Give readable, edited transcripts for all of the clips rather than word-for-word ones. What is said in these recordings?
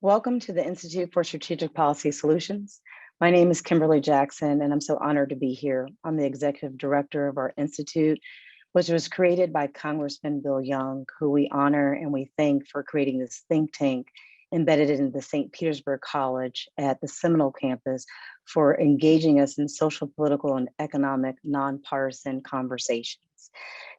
Welcome to the Institute for Strategic Policy Solutions. My name is Kimberly Jackson, and I'm so honored to be here. I'm the executive director of our institute, which was created by Congressman Bill Young, who we honor and we thank for creating this think tank embedded in the St. Petersburg College at the Seminole campus for engaging us in social, political, and economic nonpartisan conversations.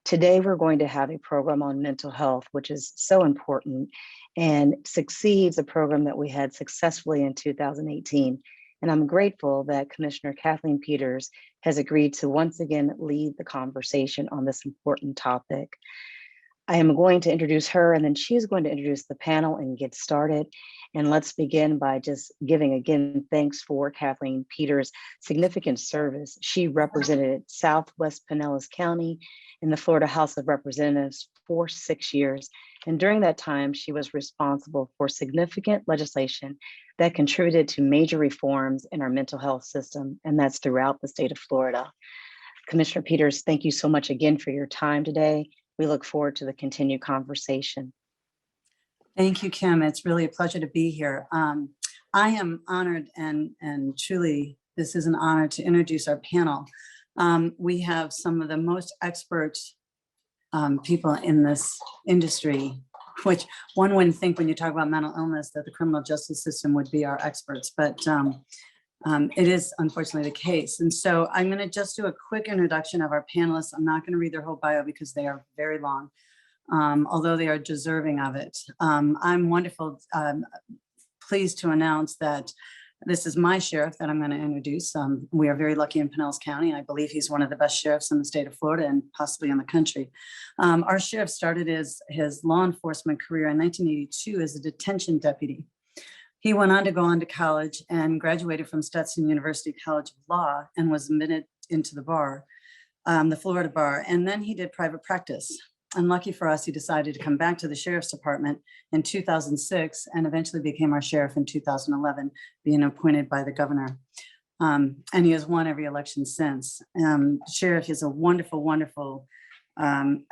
Today, we're going to have a program on mental health, which is so important and succeeds a program that we had successfully in 2018. And I'm grateful that Commissioner Kathleen Peters has agreed to once again lead the conversation on this important topic. I am going to introduce her, and then she's going to introduce the panel and get started. And let's begin by just giving again thanks for Kathleen Peters' significant service. She represented Southwest Pinellas County in the Florida House of Representatives for 6 years. And during that time, she was responsible for significant legislation that contributed to major reforms in our mental health system, and that's throughout the state of Florida. Commissioner Peters, thank you so much again for your time today. We look forward to the continued conversation. Thank you, Kim. It's really a pleasure to be here. I am honored and truly, this is an honor to introduce our panel. We have some of the most expert people in this industry, which one wouldn't think when you talk about mental illness that the criminal justice system would be our experts, but it is unfortunately the case. And so I'm going to just do a quick introduction of our panelists. I'm not going to read their whole bio because they are very long, although they are deserving of it. I'm wonderful, pleased to announce that this is my sheriff that I'm going to introduce. We are very lucky in Pinellas County. I believe he's one of the best sheriffs in the state of Florida and possibly in the country. Our sheriff started his law enforcement career in 1982 as a detention deputy. He went on to go on to college and graduated from Stetson University College of Law and was admitted into the bar, the Florida bar, and then he did private practice. And lucky for us, he decided to come back to the sheriff's department in 2006 and eventually became our sheriff in 2011, being appointed by the governor. And he has won every election since. Sheriff is a wonderful, wonderful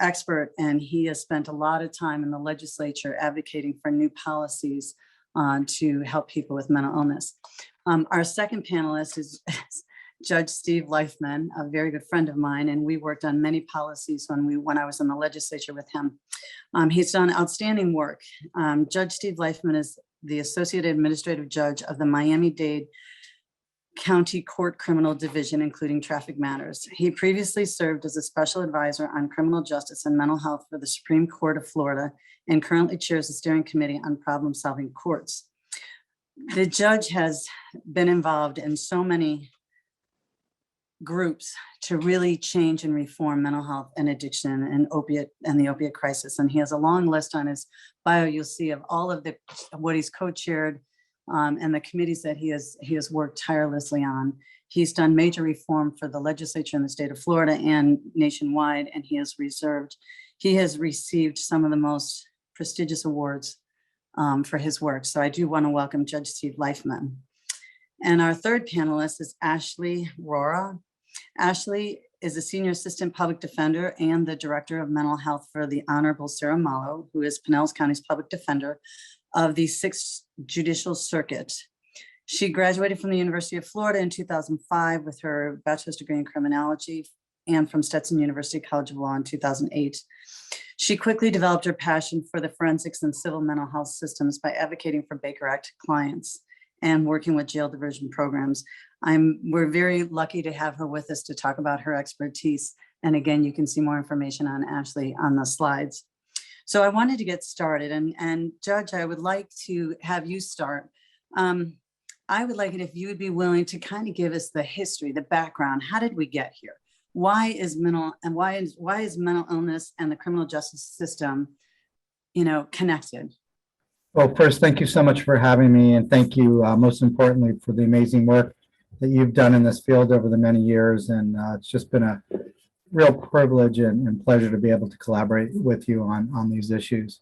expert, and he has spent a lot of time in the legislature advocating for new policies to help people with mental illness. Our second panelist is Judge Steve Leifman, a very good friend of mine, and we worked on many policies when I was in the legislature with him. He's done outstanding work. Judge Steve Leifman is the Associate Administrative Judge of the Miami-Dade County Court Criminal Division, including traffic matters. He previously served as a special advisor on criminal justice and mental health for the Supreme Court of Florida and currently chairs the steering committee on problem-solving courts. The judge has been involved in so many groups to really change and reform mental health and addiction and the opiate crisis. And he has a long list on his bio. You'll see of all of what he's co-chaired and the committees that he has worked tirelessly on. He's done major reform for the legislature in the state of Florida and nationwide, and he has received some of the most prestigious awards for his work. So I do want to welcome Judge Steve Leifman. And our third panelist is Ashley Rora. Ashley is a senior assistant public defender and the director of mental health for the Honorable Sarah Mallow, who is Pinellas County's public defender of the 6th Judicial Circuit. She graduated from the University of Florida in 2005 with her bachelor's degree in criminology and from Stetson University College of Law in 2008. She quickly developed her passion for the forensics and civil mental health systems by advocating for Baker Act clients and working with jail diversion programs. We're very lucky to have her with us to talk about her expertise. And again, you can see more information on Ashley on the slides. So I wanted to get started, and Judge, I would like to have you start. I would like it if you would be willing to kind of give us the history, the background. How did we get here? Why is mental illness and the criminal justice system, connected? Well, first, thank you so much for having me, and thank you most importantly for the amazing work that you've done in this field over the many years. And it's just been a real privilege and pleasure to be able to collaborate with you on these issues.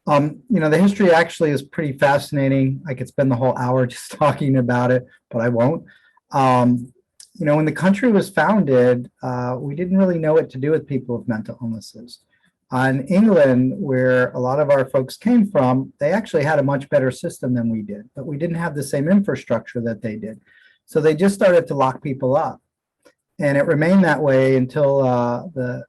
The history actually is pretty fascinating. I could spend the whole hour just talking about it, but I won't. When the country was founded, we didn't really know what to do with people with mental illnesses. In England, where a lot of our folks came from, they actually had a much better system than we did, but we didn't have the same infrastructure that they did. So they just started to lock people up. And it remained that way until the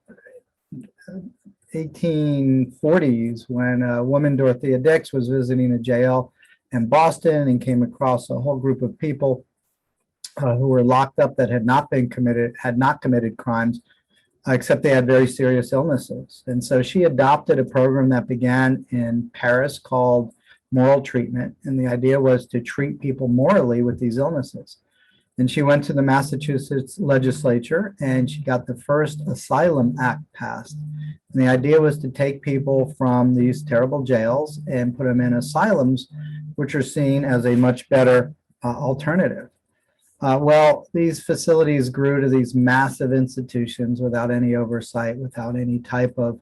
1840s, when a woman, Dorothea Dix, was visiting a jail in Boston and came across a whole group of people who were locked up that had not committed crimes, except they had very serious illnesses. And so she adopted a program that began in Paris called moral treatment. And the idea was to treat people morally with these illnesses. And she went to the Massachusetts legislature and she got the first Asylum Act passed. And the idea was to take people from these terrible jails and put them in asylums, which are seen as a much better alternative. Well, these facilities grew to these massive institutions without any oversight, without any type of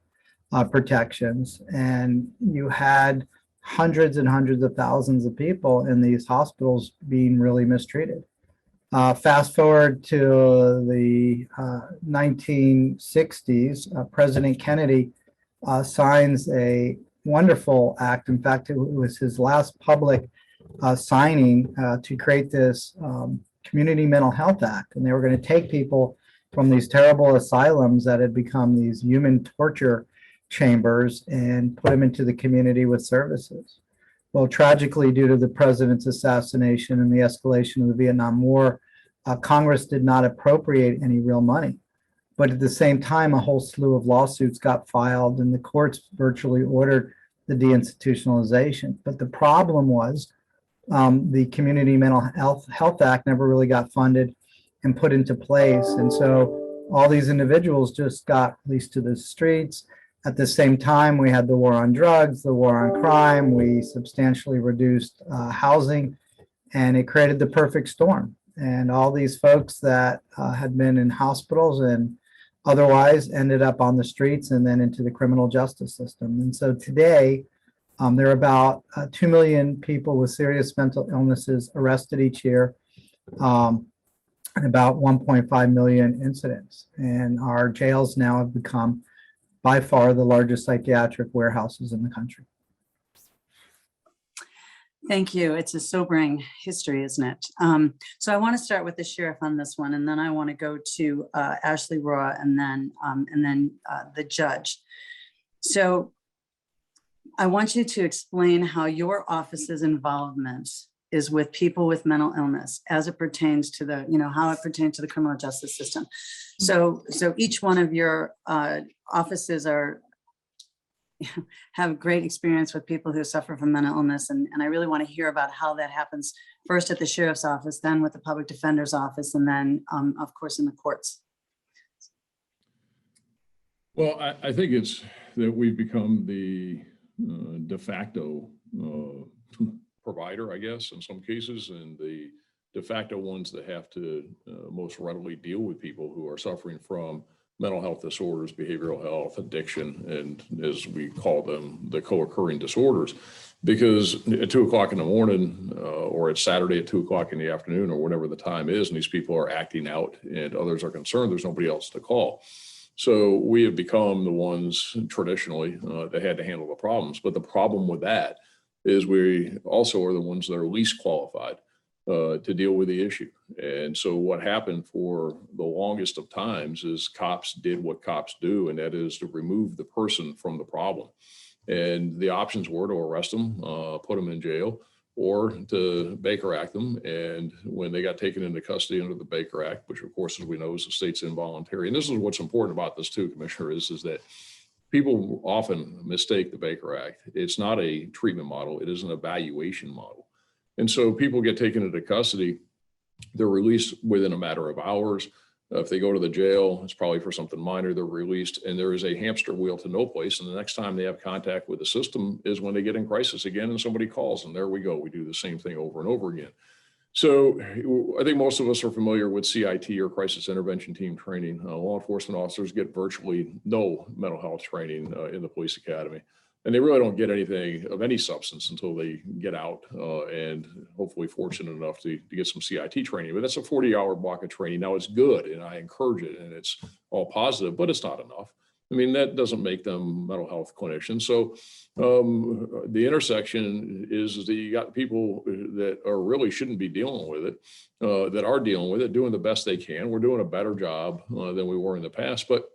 protections. And you had hundreds and hundreds of thousands of people in these hospitals being really mistreated. Fast forward to the 1960s, President Kennedy signs a wonderful act. In fact, it was his last public signing to create this Community Mental Health Act. And they were going to take people from these terrible asylums that had become these human torture chambers and put them into the community with services. Well, tragically, due to the president's assassination and the escalation of the Vietnam War, Congress did not appropriate any real money. But at the same time, a whole slew of lawsuits got filed and the courts virtually ordered the deinstitutionalization. But the problem was the Community Mental Health Act never really got funded and put into place. And so all these individuals just got released to the streets. At the same time, we had the war on drugs, the war on crime. We substantially reduced housing, and it created the perfect storm. And all these folks that had been in hospitals and otherwise ended up on the streets and then into the criminal justice system. And so today, there are about 2 million people with serious mental illnesses arrested each year, and about 1.5 million incidents. And our jails now have become by far the largest psychiatric warehouses in the country. Thank you. It's a sobering history, isn't it? So I want to start with the sheriff on this one, and then I want to go to Ashley Raw, and then the judge. So I want you to explain how your office's involvement is with people with mental illness as it pertains to the, how it pertains to the criminal justice system. So each one of your offices have great experience with people who suffer from mental illness. And I really want to hear about how that happens first at the sheriff's office, then with the public defender's office, and then of course in the courts. Well, I think it's that we've become the de facto provider, I guess, in some cases, and the de facto ones that have to most readily deal with people who are suffering from mental health disorders, behavioral health, addiction, and as we call them, the co-occurring disorders. Because at 2 o'clock in the morning or it's Saturday at 2 o'clock in the afternoon or whatever the time is, and these people are acting out and others are concerned, there's nobody else to call. So we have become the ones traditionally that had to handle the problems. But the problem with that is we also are the ones that are least qualified to deal with the issue. And so what happened for the longest of times is cops did what cops do, and that is to remove the person from the problem. And the options were to arrest them, put them in jail, or to Baker Act them. And when they got taken into custody under the Baker Act, which of course, as we know, is the state's involuntary. And this is what's important about this too, Commissioner, is that people often mistake the Baker Act. It's not a treatment model. It is an evaluation model. And so people get taken into custody, they're released within a matter of hours. If they go to the jail, it's probably for something minor, they're released, and there is a hamster wheel to no place. And the next time they have contact with the system is when they get in crisis again and somebody calls, and there we go. We do the same thing over and over again. So I think most of us are familiar with CIT or crisis intervention team training. Law enforcement officers get virtually no mental health training in the police academy. And they really don't get anything of any substance until they get out and hopefully fortunate enough to get some CIT training. But that's a 40-hour block of training. Now it's good and I encourage it and it's all positive, but it's not enough. I mean, that doesn't make them mental health clinicians. So the intersection is that you got people that are really shouldn't be dealing with it, that are dealing with it, doing the best they can. We're doing a better job than we were in the past, but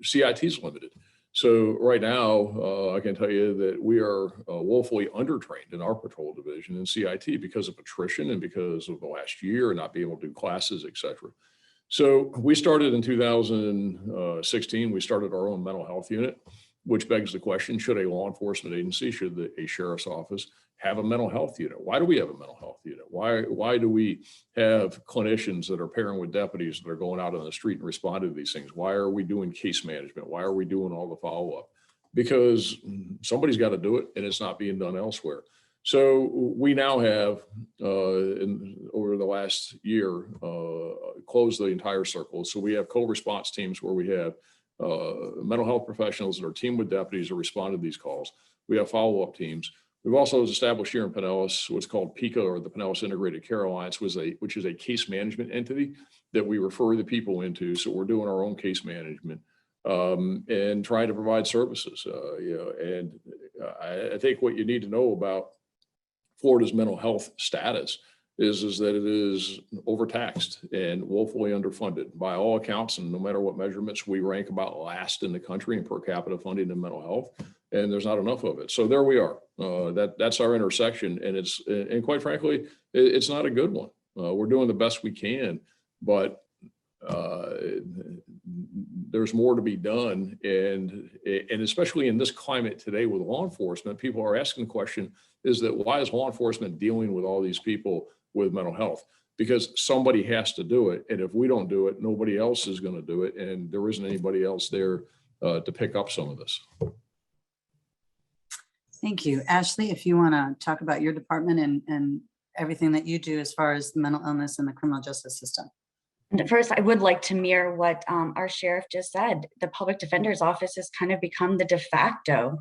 CIT is limited. So right now, I can tell you that we are woefully undertrained in our patrol division in CIT because of attrition and because of the last year and not being able to do classes, et cetera. So we started in 2016, we started our own mental health unit, which begs the question, should a law enforcement agency, should a sheriff's office have a mental health unit? Why do we have a mental health unit? Why do we have clinicians that are pairing with deputies that are going out on the street and responding to these things? Why are we doing case management? Why are we doing all the follow-up? Because somebody's got to do it and it's not being done elsewhere. So we now have, over the last year, closed the entire circle. So we have co-response teams where we have mental health professionals that are teamed with deputies that respond to these calls. We have follow-up teams. We've also established here in Pinellas what's called PICA, or the Pinellas Integrated Care Alliance, which is a case management entity that we refer the people into. So we're doing our own case management and trying to provide services. And I think what you need to know about Florida's mental health status is that it is overtaxed and woefully underfunded by all accounts. And no matter what measurements, we rank about last in the country in per capita funding in mental health, and there's not enough of it. So there we are. That's our intersection, and quite frankly, it's not a good one. We're doing the best we can, but there's more to be done, and especially in this climate today with law enforcement, people are asking the question: is that why is law enforcement dealing with all these people with mental health? Because somebody has to do it, and if we don't do it, nobody else is going to do it, and there isn't anybody else there to pick up some of this. Thank you. Ashley, if you want to talk about your department and everything that you do as far as mental illness in the criminal justice system. First, I would like to mirror what our sheriff just said. The public defender's office has kind of become the de facto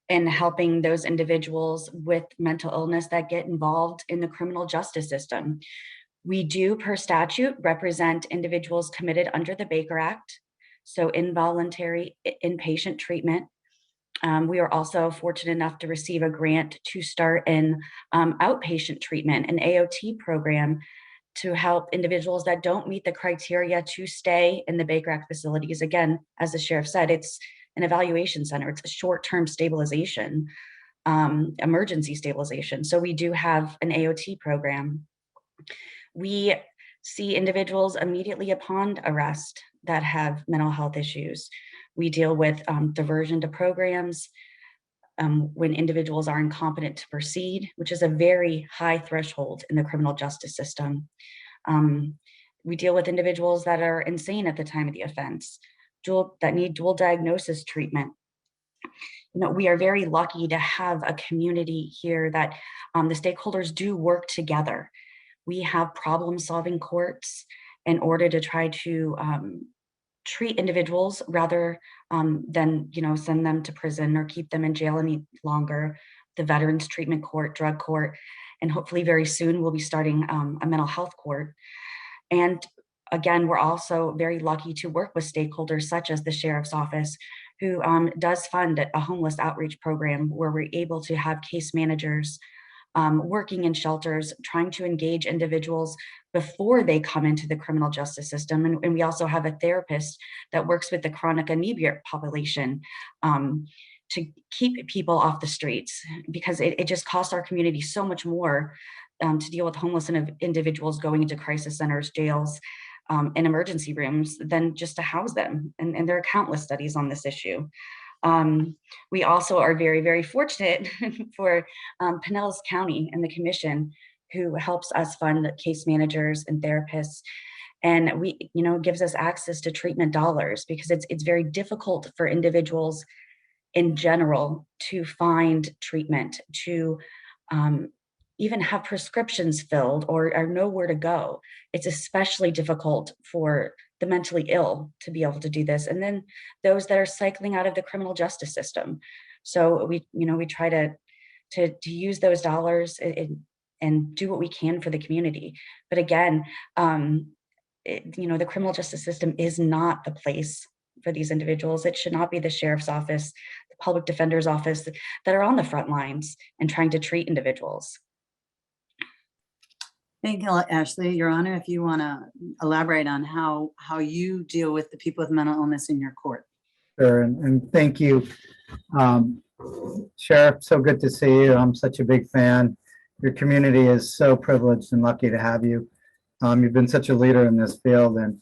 in helping those individuals with mental illness that get involved in the criminal justice system. We do, per statute, represent individuals committed under the Baker Act, so involuntary inpatient treatment. We are also fortunate enough to receive a grant to start an outpatient treatment, an AOT program, to help individuals that don't meet the criteria to stay in the Baker Act facilities. Again, as the sheriff said, it's an evaluation center. It's a short-term stabilization, emergency stabilization. So we do have an AOT program. We see individuals immediately upon arrest that have mental health issues. We deal with diversion to programs when individuals are incompetent to proceed, which is a very high threshold in the criminal justice system. We deal with individuals that are insane at the time of the offense, that need dual diagnosis treatment. You know, we are very lucky to have a community here that the stakeholders do work together. We have problem-solving courts in order to try to treat individuals rather than, send them to prison or keep them in jail any longer. The Veterans Treatment Court, Drug Court, and hopefully very soon we'll be starting a mental health court. And again, we're also very lucky to work with stakeholders such as the Sheriff's Office, who does fund a homeless outreach program where we're able to have case managers working in shelters, trying to engage individuals before they come into the criminal justice system. And we also have a therapist that works with the chronic inebriate population to keep people off the streets, because it just costs our community so much more to deal with homeless individuals going into crisis centers, jails, and emergency rooms than just to house them. And there are countless studies on this issue. We also are very, very fortunate for Pinellas County and the commission, who helps us fund case managers and therapists. And gives us access to treatment dollars, because it's very difficult for individuals in general to find treatment, to even have prescriptions filled or know where to go. It's especially difficult for the mentally ill to be able to do this. And then those that are cycling out of the criminal justice system. So we try to use those dollars and do what we can for the community. But again, the criminal justice system is not the place for these individuals. It should not be the sheriff's office, the public defender's office that are on the front lines and trying to treat individuals. Thank you, Ashley. Your Honor, if you want to elaborate on how you deal with the people with mental illness in your court. Sure, and thank you. Sheriff, so good to see you. I'm such a big fan. Your community is so privileged and lucky to have you. You've been such a leader in this field, and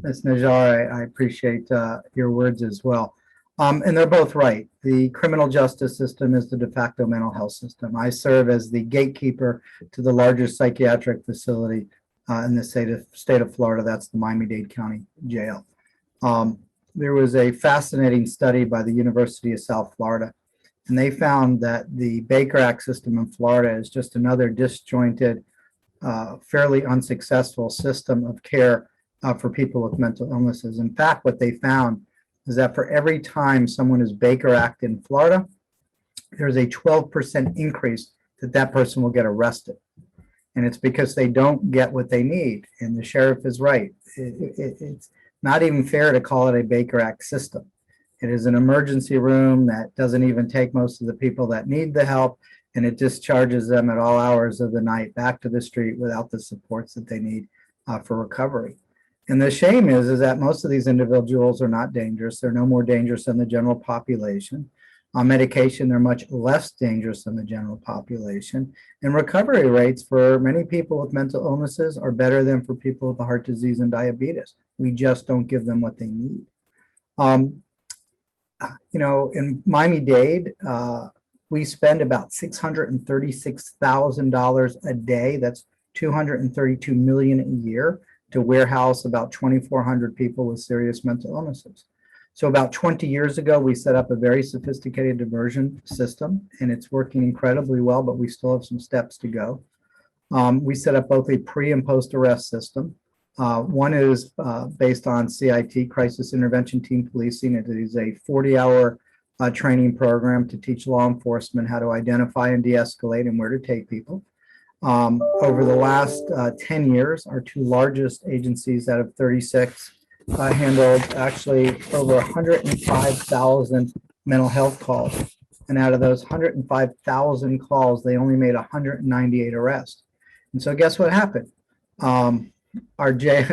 Ms. Najjar, I appreciate your words as well. And they're both right. The criminal justice system is the de facto mental health system. I serve as the gatekeeper to the largest psychiatric facility in the state of Florida. That's the Miami-Dade County Jail. There was a fascinating study by the University of South Florida, and they found that the Baker Act system in Florida is just another disjointed, fairly unsuccessful system of care for people with mental illnesses. In fact, what they found is that for every time someone is Baker Act in Florida, there's a 12% increase that person will get arrested. And it's because they don't get what they need. And the sheriff is right. It's not even fair to call it a Baker Act system. It is an emergency room that doesn't even take most of the people that need the help, and it discharges them at all hours of the night back to the street without the supports that they need for recovery. And the shame is that most of these individuals are not dangerous. They're no more dangerous than the general population. On medication, they're much less dangerous than the general population. And recovery rates for many people with mental illnesses are better than for people with heart disease and diabetes. We just don't give them what they need. In Miami-Dade, we spend about $636,000 a day. That's $232 million a year to warehouse about 2,400 people with serious mental illnesses. So about 20 years ago, we set up a very sophisticated diversion system, and it's working incredibly well, but we still have some steps to go. We set up both a pre and post arrest system. One is based on CIT, Crisis Intervention Team Policing. It is a 40-hour training program to teach law enforcement how to identify and de-escalate and where to take people. Over the last 10 years, our two largest agencies out of 36 handled actually over 105,000 mental health calls. And out of those 105,000 calls, they only made 198 arrests. And so guess what happened? The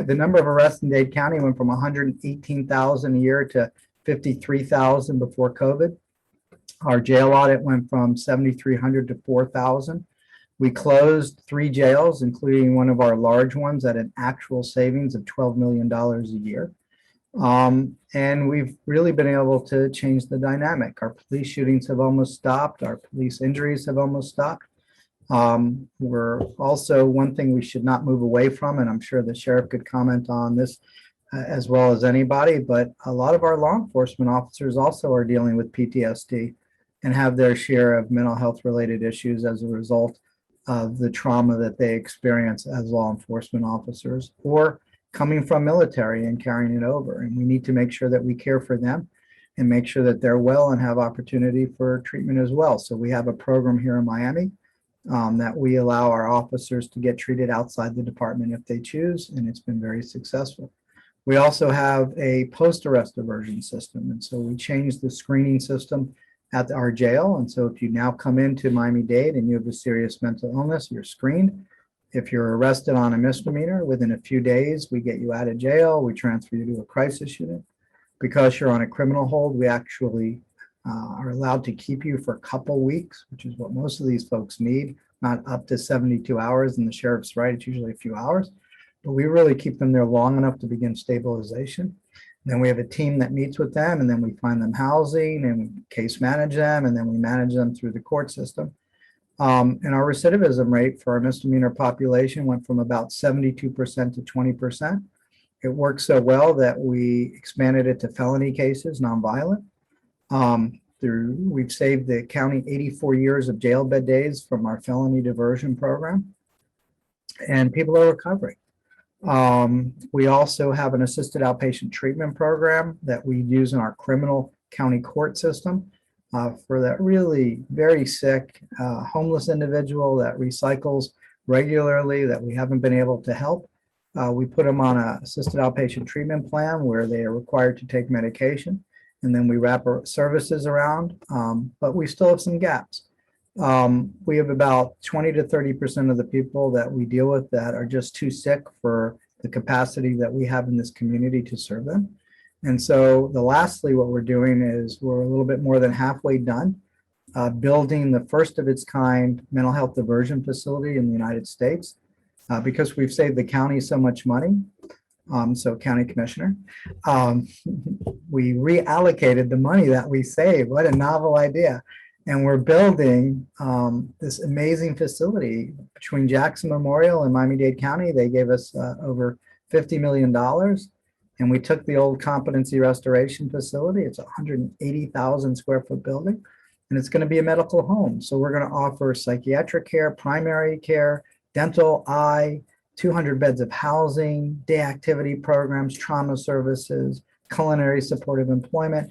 number of arrests in Dade County went from 118,000 a year to 53,000 before COVID. Our jail audit went from 7,300 to 4,000. We closed 3 jails, including one of our large ones at an actual savings of $12 million a year. And we've really been able to change the dynamic. Our police shootings have almost stopped. Our police injuries have almost stopped. We're also, one thing we should not move away from, and I'm sure the sheriff could comment on this as well as anybody, but a lot of our law enforcement officers also are dealing with PTSD and have their share of mental health related issues as a result of the trauma that they experience as law enforcement officers or coming from military and carrying it over. And we need to make sure that we care for them and make sure that they're well and have opportunity for treatment as well. So we have a program here in Miami that we allow our officers to get treated outside the department if they choose, and it's been very successful. We also have a post-arrest diversion system, and so we changed the screening system at our jail. And so if you now come into Miami-Dade and you have a serious mental illness, you're screened. If you're arrested on a misdemeanor, within a few days, we get you out of jail. We transfer you to a crisis unit. Because you're on a criminal hold, we actually are allowed to keep you for a couple weeks, which is what most of these folks need, not up to 72 hours. And the sheriff's right, it's usually a few hours. But we really keep them there long enough to begin stabilization. Then we have a team that meets with them, and then we find them housing and we case manage them, and then we manage them through the court system. And our recidivism rate for our misdemeanor population went from about 72% to 20%. It worked so well that we expanded it to felony cases, nonviolent. We've saved the county 84 years of jail bed days from our felony diversion program, and people are recovering. We also have an assisted outpatient treatment program that we use in our criminal county court system for that really very sick, homeless individual that recycles regularly that we haven't been able to help. We put them on a assisted outpatient treatment plan where they are required to take medication. And then we wrap our services around, but we still have some gaps. We have about 20 to 30% of the people that we deal with that are just too sick for the capacity that we have in this community to serve them. And so lastly, what we're doing is we're a little bit more than halfway done building the first of its kind mental health diversion facility in the United States. Because we've saved the county so much money, so county commissioner, we reallocated the money that we saved. What a novel idea. And we're building this amazing facility between Jackson Memorial and Miami-Dade County. They gave us over $50 million. And we took the old competency restoration facility. It's a 180,000 square foot building, and it's going to be a medical home. So we're going to offer psychiatric care, primary care, dental, eye, 200 beds of housing, day activity programs, trauma services, culinary supportive employment.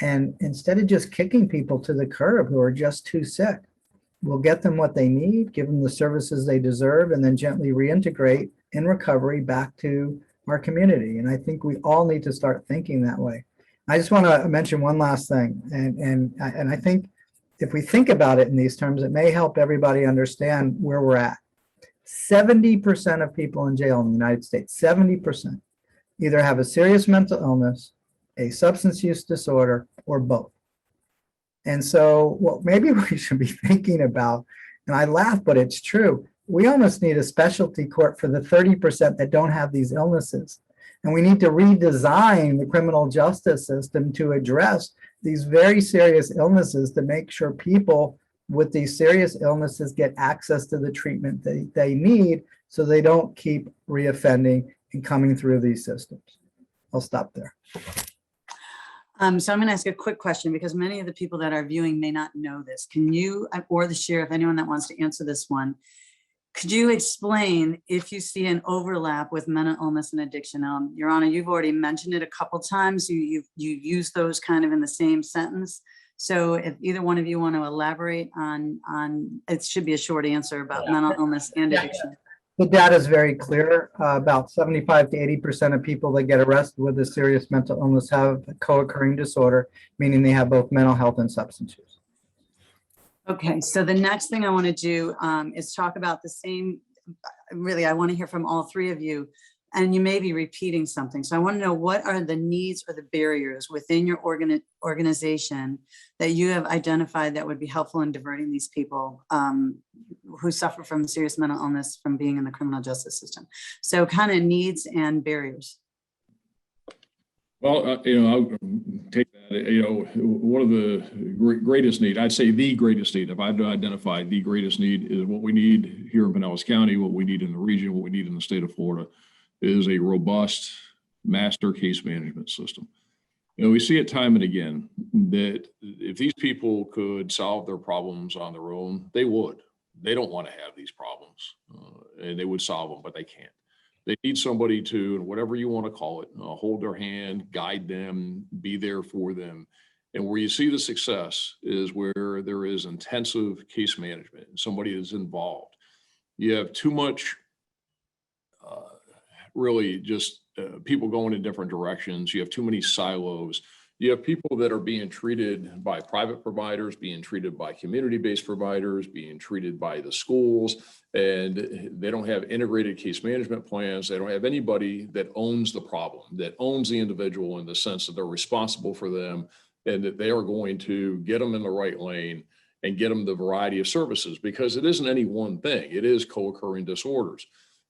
And instead of just kicking people to the curb who are just too sick, we'll get them what they need, give them the services they deserve, and then gently reintegrate in recovery back to our community. And I think we all need to start thinking that way. I just want to mention one last thing. And I think if we think about it in these terms, it may help everybody understand where we're at. 70% of people in jail in the United States, 70%, either have a serious mental illness, a substance use disorder, or both. And so what maybe we should be thinking about, and I laugh, but it's true, we almost need a specialty court for the 30% that don't have these illnesses. And we need to redesign the criminal justice system to address these very serious illnesses to make sure people with these serious illnesses get access to the treatment they need so they don't keep reoffending and coming through these systems. I'll stop there. So I'm going to ask a quick question because many of the people that are viewing may not know this. Can you, or the sheriff, anyone that wants to answer this one, could you explain if you see an overlap with mental illness and addiction? Your Honor, you've already mentioned it a couple times. You use those kind of in the same sentence. So if either one of you want to elaborate on it should be a short answer about mental illness and addiction. The data is very clear. About 75 to 80% of people that get arrested with a serious mental illness have a co-occurring disorder, meaning they have both mental health and substance use. Okay, so the next thing I want to do is talk about the same, really, I want to hear from all three of you, and you may be repeating something. So I want to know what are the needs or the barriers within your organization that you have identified that would be helpful in diverting these people who suffer from serious mental illness from being in the criminal justice system. So kind of needs and barriers. Well, I'll take that. One of the greatest need, I'd say the greatest need, if I had to identify the greatest need, is what we need here in Pinellas County, what we need in the region, what we need in the state of Florida, is a robust master case management system. We see it time and again that if these people could solve their problems on their own, they would. They don't want to have these problems, and they would solve them, but they can't. They need somebody to, whatever you want to call it, hold their hand, guide them, be there for them. And where you see the success is where there is intensive case management and somebody is involved. You have too much, really just people going in different directions. You have too many silos. You have people that are being treated by private providers, being treated by community-based providers, being treated by the schools, and they don't have integrated case management plans. They don't have anybody that owns the problem, that owns the individual in the sense that they're responsible for them and that they are going to get them in the right lane and get them the variety of services, because it isn't any one thing. It is co-occurring disorders.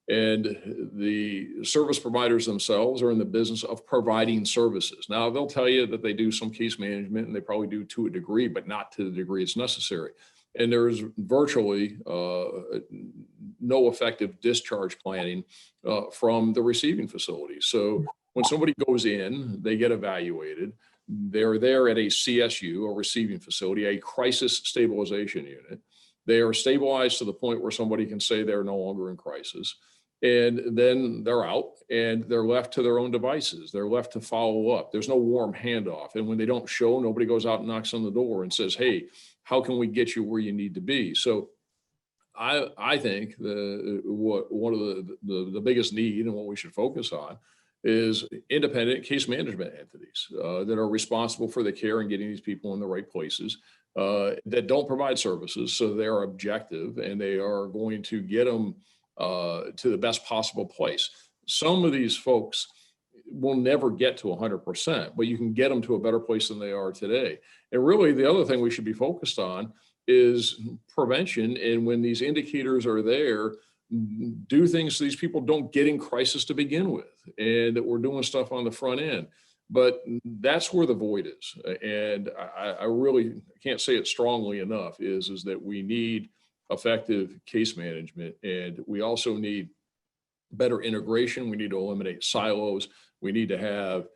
And the service providers themselves are in the business of providing services. Now, they'll tell you that they do some case management, and they probably do to a degree, but not to the degree it's necessary. And there's virtually no effective discharge planning from the receiving facility. So when somebody goes in, they get evaluated. They're there at a CSU, a receiving facility, a crisis stabilization unit. They are stabilized to the point where somebody can say they're no longer in crisis. And then they're out and they're left to their own devices. They're left to follow up. There's no warm handoff. And when they don't show, nobody goes out and knocks on the door and says, hey, how can we get you where you need to be? So I think one of the biggest need and what we should focus on is independent case management entities that are responsible for the care and getting these people in the right places, that don't provide services. So they are objective and they are going to get them to the best possible place. Some of these folks will never get to 100%, but you can get them to a better place than they are today. And really the other thing we should be focused on is prevention. And when these indicators are there, do things so these people don't get in crisis to begin with, and that we're doing stuff on the front end. But that's where the void is. And I really can't say it strongly enough is that we need effective case management, and we also need better integration. We need to eliminate silos. We need to have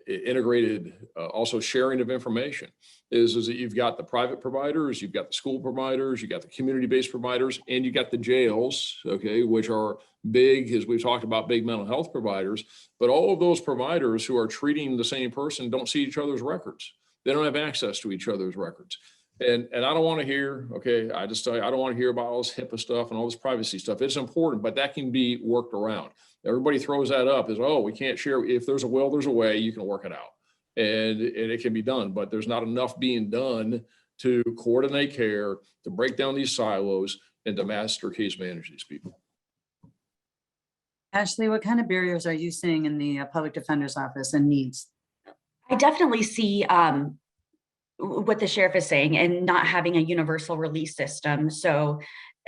integrated also sharing of information is that you've got the private providers, you've got the school providers, you got the community-based providers, and you got the jails, okay, which are big, as we've talked about, big mental health providers. But all of those providers who are treating the same person don't see each other's records. They don't have access to each other's records. And I don't want to hear, okay, I just tell you, I don't want to hear about all this HIPAA stuff and all this privacy stuff. It's important, but that can be worked around. Everybody throws that up as, oh, we can't share. If there's a will, there's a way, you can work it out. And it can be done, but there's not enough being done to coordinate care, to break down these silos, and to master case manage these people. Ashley, what kind of barriers are you seeing in the public defender's office and needs? I definitely see what the sheriff is saying, and not having a universal release system. So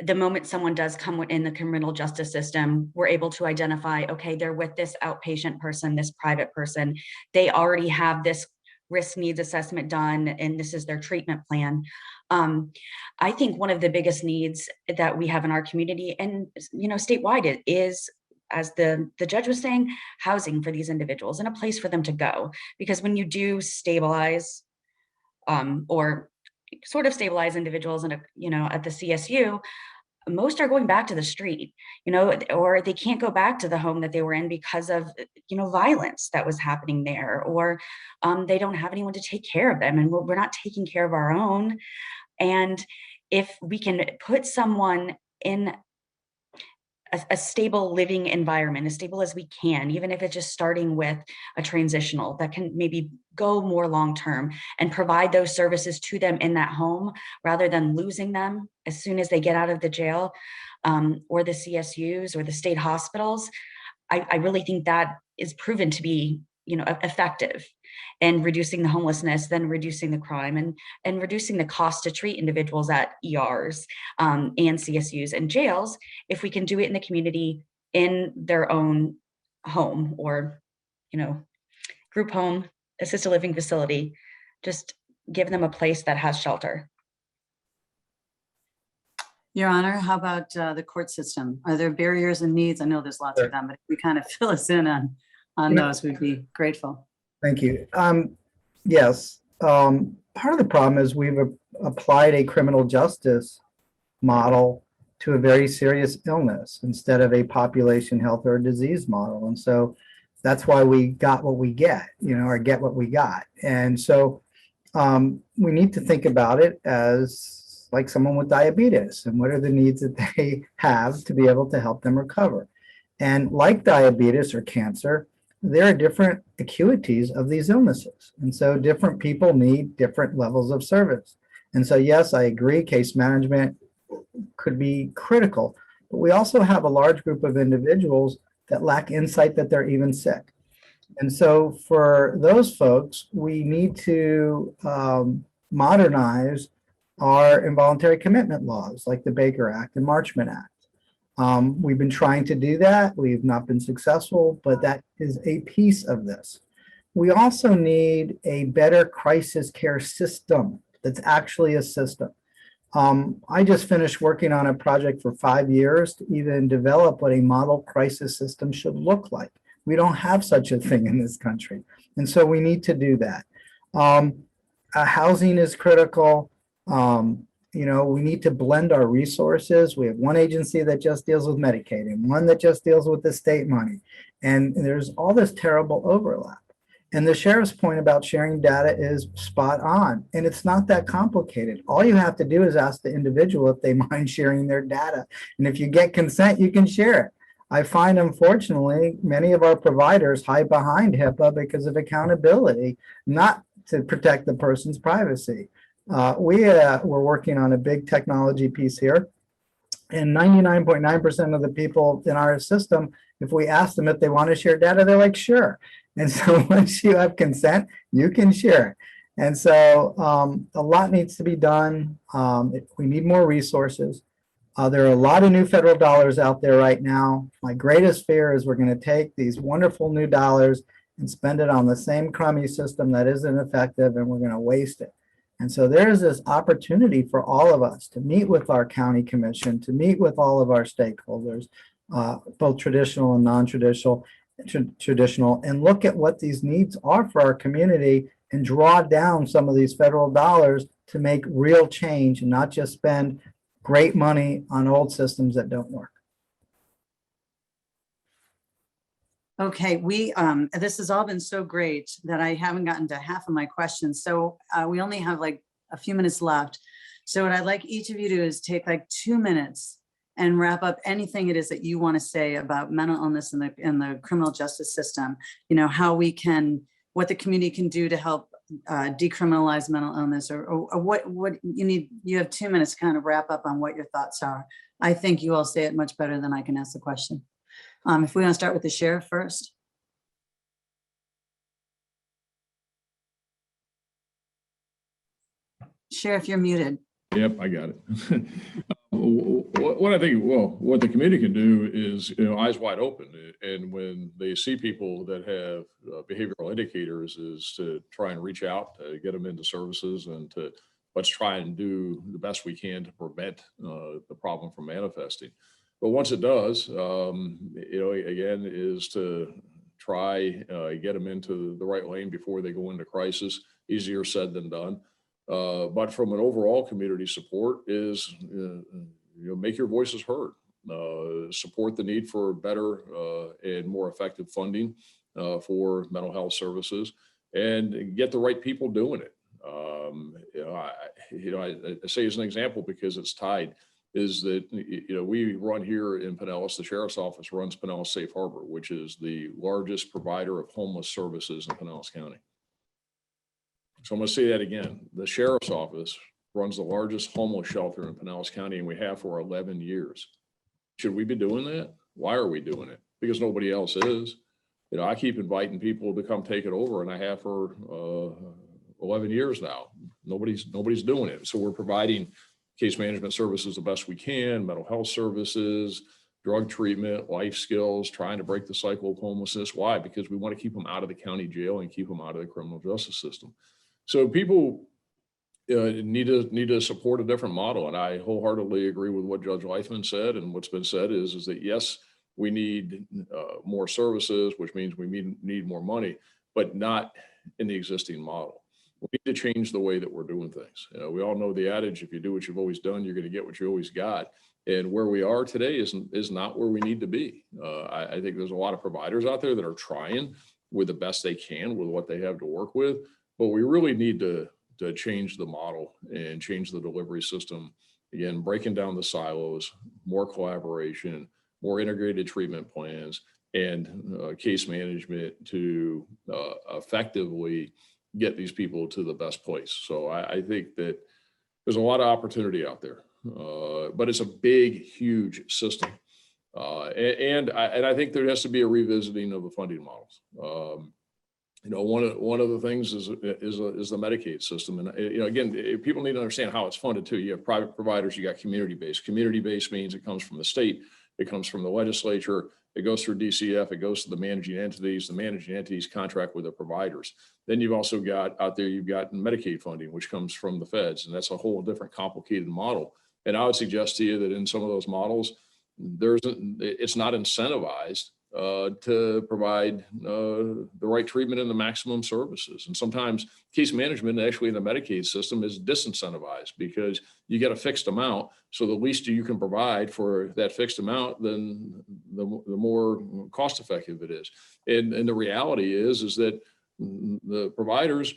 the moment someone does come in the criminal justice system, we're able to identify, okay, they're with this outpatient person, this private person. They already have this risk needs assessment done, and this is their treatment plan. I think one of the biggest needs that we have in our community, and statewide, is, as the judge was saying, housing for these individuals and a place for them to go. Because when you do stabilize or sort of stabilize individuals at the CSU, most are going back to the street, or they can't go back to the home that they were in because of, violence that was happening there, or they don't have anyone to take care of them, and we're not taking care of our own. And if we can put someone in a stable living environment, as stable as we can, even if it's just starting with a transitional that can maybe go more long-term, and provide those services to them in that home rather than losing them as soon as they get out of the jail, or the CSUs or the state hospitals. I really think that is proven to be, effective in reducing the homelessness, then reducing the crime, and reducing the cost to treat individuals at ERs and CSUs and jails, if we can do it in the community, in their own home, or, group home, assisted living facility, just give them a place that has shelter. Your Honor, how about the court system? Are there barriers and needs? I know there's lots of them, but if you kind of fill us in on those, we'd be grateful. Thank you. Yes, part of the problem is we've applied a criminal justice model to a very serious illness instead of a population health or disease model. And so that's why we got what we get, or get what we got. And so we need to think about it as like someone with diabetes, and what are the needs that they have to be able to help them recover. And like diabetes or cancer, there are different acuities of these illnesses. And so different people need different levels of service. And so, yes, I agree, case management could be critical, but we also have a large group of individuals that lack insight that they're even sick. And so for those folks, we need to modernize our involuntary commitment laws, like the Baker Act and Marchman Act. We've been trying to do that. We've not been successful, but that is a piece of this. We also need a better crisis care system that's actually a system. I just finished working on a project for 5 years to even develop what a model crisis system should look like. We don't have such a thing in this country. And so we need to do that. Housing is critical. We need to blend our resources. We have one agency that just deals with Medicaid and one that just deals with the state money. And there's all this terrible overlap. And the sheriff's point about sharing data is spot on. And it's not that complicated. All you have to do is ask the individual if they mind sharing their data. And if you get consent, you can share it. I find, unfortunately, many of our providers hide behind HIPAA because of accountability, not to protect the person's privacy. We're working on a big technology piece here. And 99.9% of the people in our system, if we ask them if they want to share data, they're like, sure. And so once you have consent, you can share it. And so a lot needs to be done. We need more resources. There are a lot of new federal dollars out there right now. My greatest fear is we're going to take these wonderful new dollars and spend it on the same crummy system that isn't effective, and we're going to waste it. And so there's this opportunity for all of us to meet with our county commission, to meet with all of our stakeholders, both traditional and non-traditional, and look at what these needs are for our community and draw down some of these federal dollars to make real change and not just spend great money on old systems that don't work. Okay, this has all been so great that I haven't gotten to half of my questions. So we only have like a few minutes left. So what I'd like each of you to do is take like 2 minutes and wrap up anything it is that you want to say about mental illness in the criminal justice system. You know, how we can, what the community can do to help decriminalize mental illness, or what you need. You have 2 minutes to kind of wrap up on what your thoughts are. I think you all say it much better than I can ask the question. If we want to start with the sheriff first. Sheriff, you're muted. Yep, I got it. What I think, well, what the community can do is, eyes wide open. And when they see people that have behavioral indicators, is to try and reach out, to get them into services, and to let's try and do the best we can to prevent the problem from manifesting. But once it does, again, is to try get them into the right lane before they go into crisis. Easier said than done. But from an overall community support is, make your voices heard. Support the need for better and more effective funding for mental health services, and get the right people doing it. I say as an example because it's tied. Is that, we run here in Pinellas, the sheriff's office runs Pinellas Safe Harbor, which is the largest provider of homeless services in Pinellas County. So I'm going to say that again. The sheriff's office runs the largest homeless shelter in Pinellas County, and we have for 11 years. Should we be doing that? Why are we doing it? Because nobody else is. I keep inviting people to come take it over, and I have for 11 years now. Nobody's doing it. So we're providing case management services the best we can, mental health services, drug treatment, life skills, trying to break the cycle of homelessness. Why? Because we want to keep them out of the county jail and keep them out of the criminal justice system. So people need to support a different model. And I wholeheartedly agree with what Judge Leithman said. And what's been said is that, yes, we need more services, which means we need more money, but not in the existing model. We need to change the way that we're doing things. We all know the adage, if you do what you've always done, you're going to get what you always got. And where we are today is not where we need to be. I think there's a lot of providers out there that are trying with the best they can with what they have to work with, but we really need to change the model and change the delivery system. Again, breaking down the silos, more collaboration, more integrated treatment plans, and case management to effectively get these people to the best place. So I think that there's a lot of opportunity out there, but it's a big, huge system. And I think there has to be a revisiting of the funding models. One of the things is the Medicaid system. And, again, people need to understand how it's funded too. You have private providers, you got community-based. Community-based means it comes from the state, it comes from the legislature, it goes through DCF, it goes to the managing entities. The managing entities contract with the providers. Then you've also got out there, you've got Medicaid funding, which comes from the feds. And that's a whole different complicated model. And I would suggest to you that in some of those models, it's not incentivized to provide the right treatment and the maximum services. And sometimes case management actually in the Medicaid system is disincentivized because you get a fixed amount. So the least you can provide for that fixed amount, then the more cost effective it is. And the reality is that the providers,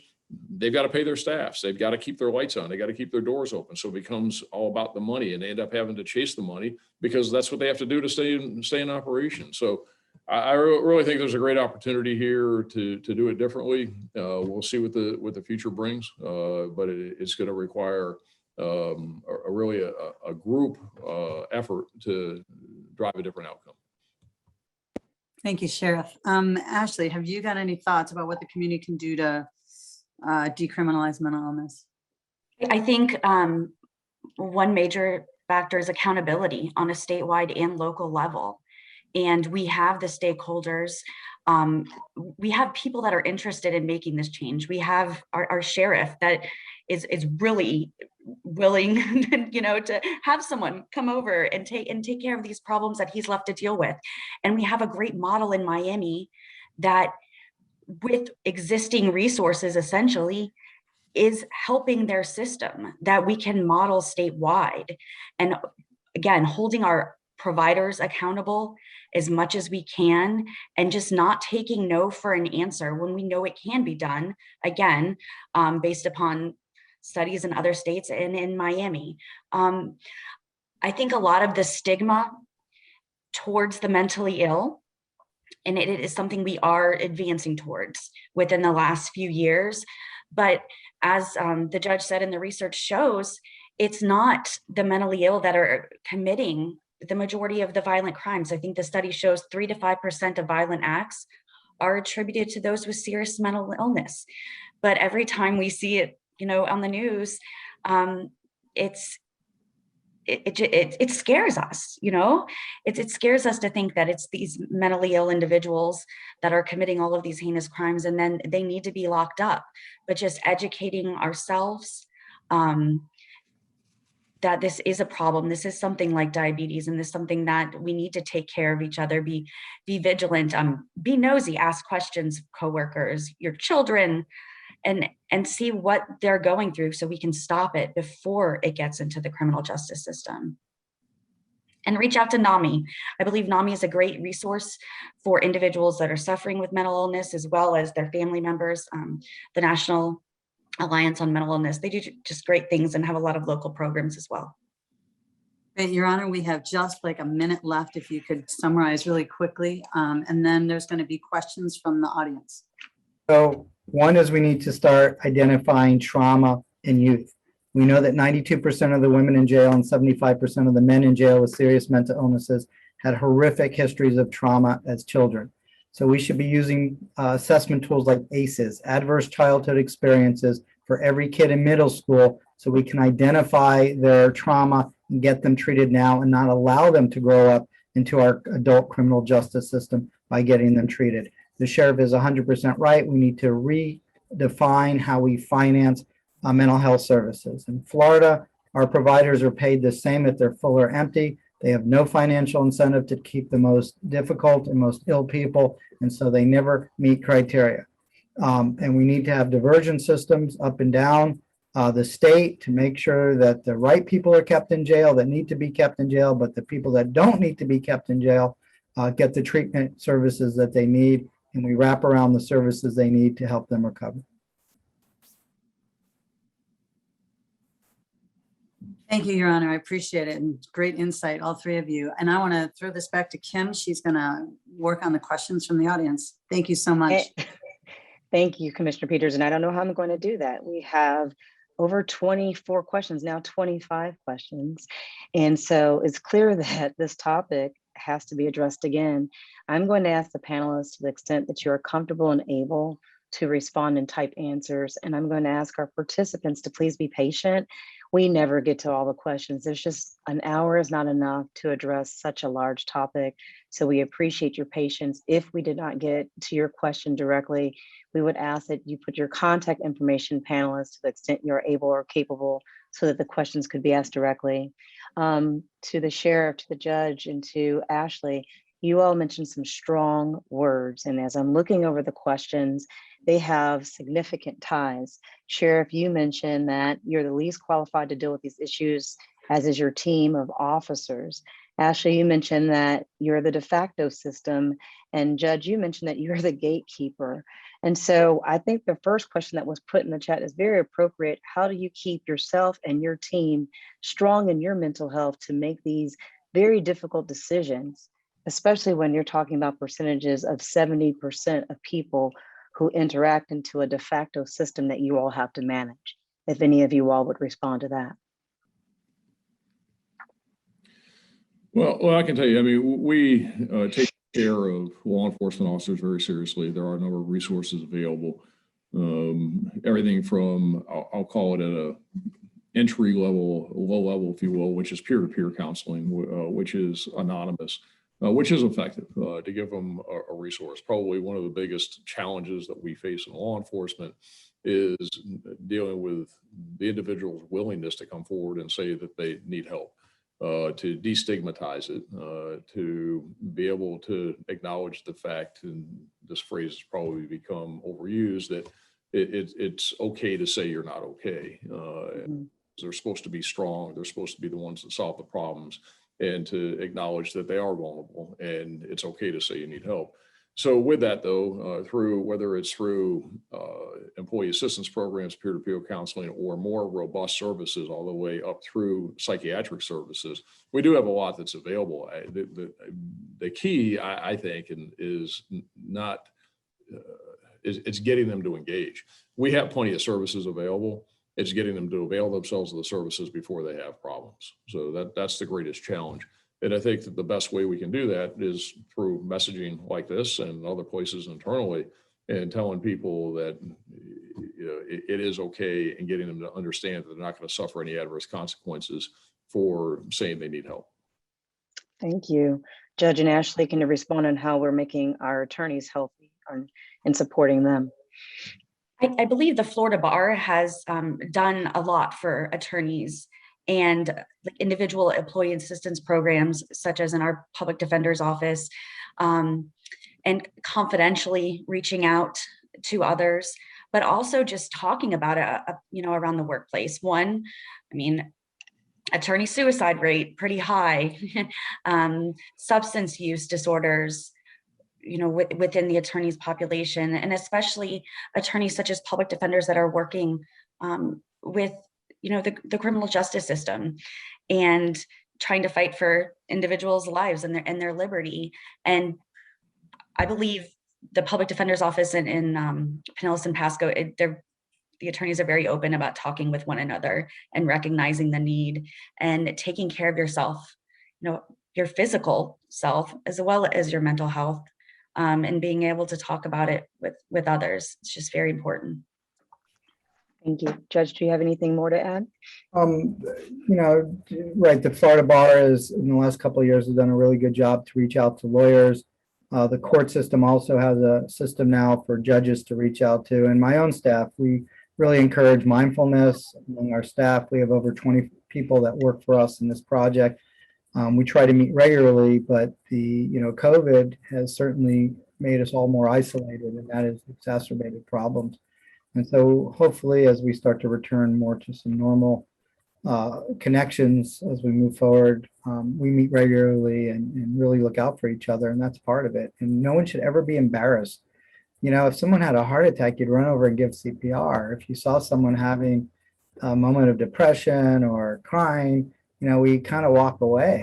they've got to pay their staffs. They've got to keep their lights on. They got to keep their doors open. So it becomes all about the money, and they end up having to chase the money because that's what they have to do to stay in operation. So I really think there's a great opportunity here to do it differently. We'll see what the future brings, but it's going to require really a group effort to drive a different outcome. Thank you, Sheriff. Ashley, have you got any thoughts about what the community can do to decriminalize mental illness? I think one major factor is accountability on a statewide and local level. And we have the stakeholders. We have people that are interested in making this change. We have our sheriff that is really willing, to have someone come over and take care of these problems that he's left to deal with. And we have a great model in Miami that, with existing resources, essentially is helping their system that we can model statewide. And again, holding our providers accountable as much as we can, and just not taking no for an answer when we know it can be done, again, based upon studies in other states and in Miami. I think a lot of the stigma towards the mentally ill, and it is something we are advancing towards within the last few years. But as the judge said, and the research shows, it's not the mentally ill that are committing the majority of the violent crimes. I think the study shows 3 to 5% of violent acts are attributed to those with serious mental illness. But every time we see it, on the news, it scares us. It scares us to think that it's these mentally ill individuals that are committing all of these heinous crimes, and then they need to be locked up. But just educating ourselves that this is a problem. This is something like diabetes, and this is something that we need to take care of each other, be vigilant, be nosy, ask questions, coworkers, your children, and see what they're going through so we can stop it before it gets into the criminal justice system. And reach out to NAMI. I believe NAMI is a great resource for individuals that are suffering with mental illness, as well as their family members. The National Alliance on Mental Illness, they do just great things and have a lot of local programs as well. Great, Your Honor, we have just like a minute left. If you could summarize really quickly, and then there's going to be questions from the audience. So one is we need to start identifying trauma in youth. We know that 92% of the women in jail and 75% of the men in jail with serious mental illnesses had horrific histories of trauma as children. So we should be using assessment tools like ACEs, adverse childhood experiences, for every kid in middle school, so we can identify their trauma and get them treated now and not allow them to grow up into our adult criminal justice system by getting them treated. The sheriff is 100% right. We need to redefine how we finance mental health services. In Florida, our providers are paid the same if they're full or empty. They have no financial incentive to keep the most difficult and most ill people, and so they never meet criteria. And we need to have diversion systems up and down the state to make sure that the right people are kept in jail that need to be kept in jail, but the people that don't need to be kept in jail get the treatment services that they need, and we wrap around the services they need to help them recover. Thank you, Your Honor. I appreciate it, and great insight, all three of you. And I want to throw this back to Kim. She's going to work on the questions from the audience. Thank you so much. Thank you, Commissioner Peters. And I don't know how I'm going to do that. We have over 24 questions, now 25 questions. And so it's clear that this topic has to be addressed again. I'm going to ask the panelists, to the extent that you are comfortable and able, to respond and type answers. And I'm going to ask our participants to please be patient. We never get to all the questions. There's just, an hour is not enough to address such a large topic. So we appreciate your patience. If we did not get to your question directly, we would ask that you put your contact information, panelists, to the extent you're able or capable, so that the questions could be asked directly. To the sheriff, to the judge, and to Ashley, you all mentioned some strong words. And as I'm looking over the questions, they have significant ties. Sheriff, you mentioned that you're the least qualified to deal with these issues, as is your team of officers. Ashley, you mentioned that you're the de facto system. And Judge, you mentioned that you're the gatekeeper. And so I think the first question that was put in the chat is very appropriate. How do you keep yourself and your team strong in your mental health to make these very difficult decisions, especially when you're talking about percentages of 70% of people who interact into a de facto system that you all have to manage? If any of you all would respond to that. Well, I can tell you, I mean, we take care of law enforcement officers very seriously. There are a number of resources available. Everything from, I'll call it at a entry level, low level, if you will, which is peer-to-peer counseling, which is anonymous, which is effective to give them a resource. Probably one of the biggest challenges that we face in law enforcement is dealing with the individual's willingness to come forward and say that they need help. To destigmatize it, to be able to acknowledge the fact, and this phrase has probably become overused, that it's okay to say you're not okay. They're supposed to be strong. They're supposed to be the ones that solve the problems, and to acknowledge that they are vulnerable and it's okay to say you need help. So with that though, whether it's through employee assistance programs, peer-to-peer counseling, or more robust services all the way up through psychiatric services, we do have a lot that's available. The key, I think, is not, it's getting them to engage. We have plenty of services available. It's getting them to avail themselves of the services before they have problems. So that's the greatest challenge. And I think that the best way we can do that is through messaging like this and other places internally, and telling people that it is okay, and getting them to understand that they're not going to suffer any adverse consequences for saying they need help. Thank you. Judge and Ashley, can you respond on how we're making our attorneys healthy and supporting them? I believe the Florida Bar has done a lot for attorneys, and like individual employee assistance programs, such as in our public defender's office, and confidentially reaching out to others, but also just talking about it, around the workplace. One, I mean, attorney suicide rate pretty high, substance use disorders, within the attorneys population, and especially attorneys such as public defenders that are working with the criminal justice system and trying to fight for individuals' lives and their liberty. And I believe the public defender's office in Pinellas and Pasco, the attorneys are very open about talking with one another and recognizing the need and taking care of yourself, your physical self as well as your mental health, and being able to talk about it with others. It's just very important. Thank you. Judge, do you have anything more to add? Right, the Florida Bar is, in the last couple of years, has done a really good job to reach out to lawyers. The court system also has a system now for judges to reach out to. And my own staff, we really encourage mindfulness among our staff. We have over 20 people that work for us in this project. We try to meet regularly, but the COVID has certainly made us all more isolated, and that has exacerbated problems. And so hopefully, as we start to return more to some normal connections as we move forward, we meet regularly and really look out for each other, and that's part of it. And no one should ever be embarrassed. If someone had a heart attack, you'd run over and give CPR. If you saw someone having a moment of depression or crying, we kind of walk away,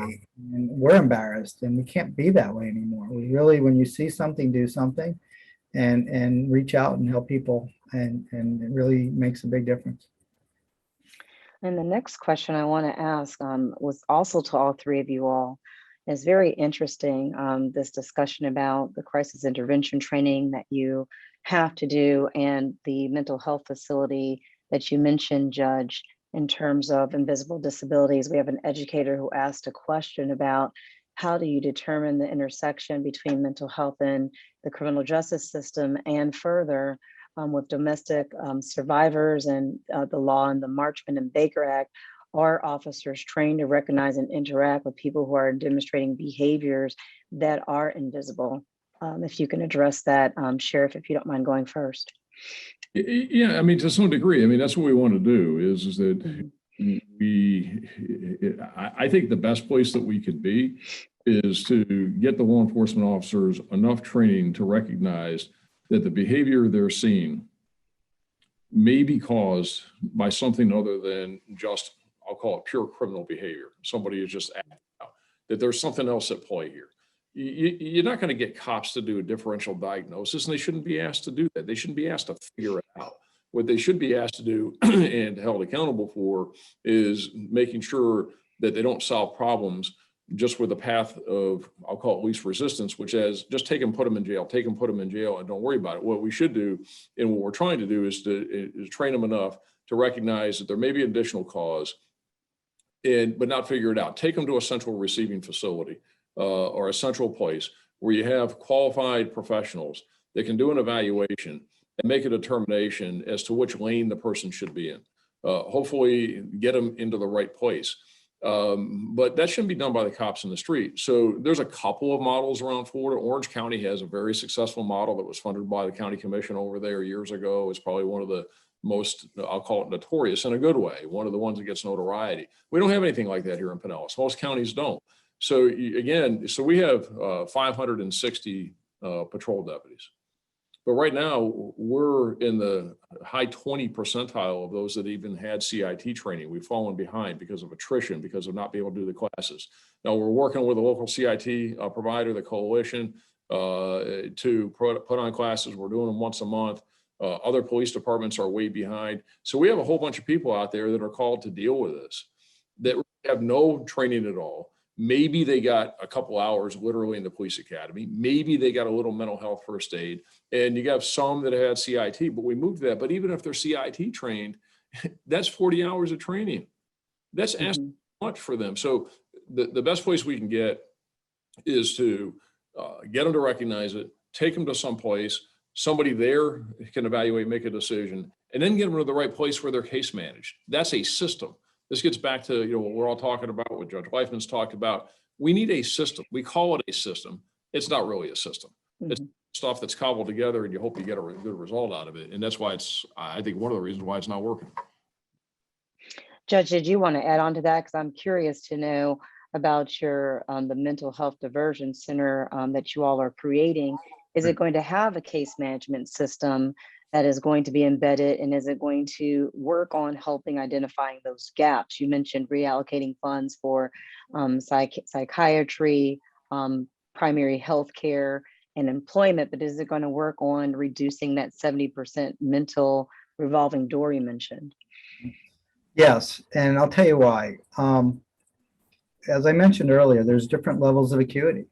and we're embarrassed, and we can't be that way anymore. We really, when you see something, do something and reach out and help people, and it really makes a big difference. And the next question I want to ask was also to all three of you all. It's very interesting, this discussion about the crisis intervention training that you have to do and the mental health facility that you mentioned, Judge, in terms of invisible disabilities. We have an educator who asked a question about how do you determine the intersection between mental health and the criminal justice system, and further with domestic survivors and the law and the Marchman and Baker Act, are officers trained to recognize and interact with people who are demonstrating behaviors that are invisible? If you can address that, Sheriff, if you don't mind going first. Yeah, I mean, to some degree, that's what we want to do is that I think the best place that we could be is to get the law enforcement officers enough training to recognize that the behavior they're seeing may be caused by something other than just, I'll call it pure criminal behavior. Somebody is just acting out, that there's something else at play here. You're not going to get cops to do a differential diagnosis, and they shouldn't be asked to do that. They shouldn't be asked to figure it out. What they should be asked to do and held accountable for is making sure that they don't solve problems just with a path of, I'll call it least resistance, which is just take them, put them in jail, take them, put them in jail, and don't worry about it. What we should do, and what we're trying to do, is train them enough to recognize that there may be an additional cause, but not figure it out. Take them to a central receiving facility or a central place where you have qualified professionals that can do an evaluation and make a determination as to which lane the person should be in. Hopefully get them into the right place. But that shouldn't be done by the cops in the street. So there's a couple of models around Florida. Orange County has a very successful model that was funded by the county commission over there years ago. It's probably one of the most, I'll call it notorious in a good way, one of the ones that gets notoriety. We don't have anything like that here in Pinellas. Most counties don't. So again, so we have 560 patrol deputies. But right now, we're in the high 20 percentile of those that even had CIT training. We've fallen behind because of attrition, because of not being able to do the classes. Now, we're working with a local CIT provider, the coalition, to put on classes. We're doing them once a month. Other police departments are way behind. So we have a whole bunch of people out there that are called to deal with this that have no training at all. Maybe they got a couple hours literally in the police academy. Maybe they got a little mental health first aid. And you have some that had CIT, but we moved that. But even if they're CIT trained, that's 40 hours of training. That's asking much for them. So the best place we can get is to get them to recognize it, take them to some place, somebody there can evaluate, make a decision, and then get them to the right place where they're case managed. That's a system. This gets back to what we're all talking about, what Judge Leifman's talked about. We need a system. We call it a system. It's not really a system. It's stuff that's cobbled together, and you hope you get a good result out of it. And that's why it's, I think, one of the reasons why it's not working. Judge, did you want to add on to that? Because I'm curious to know about your the mental health diversion center that you all are creating. Is it going to have a case management system that is going to be embedded, and is it going to work on helping identifying those gaps? You mentioned reallocating funds for psychiatry, primary health care, and employment, but is it going to work on reducing that 70% mental revolving door you mentioned? Yes, and I'll tell you why. As I mentioned earlier, there's different levels of acuity.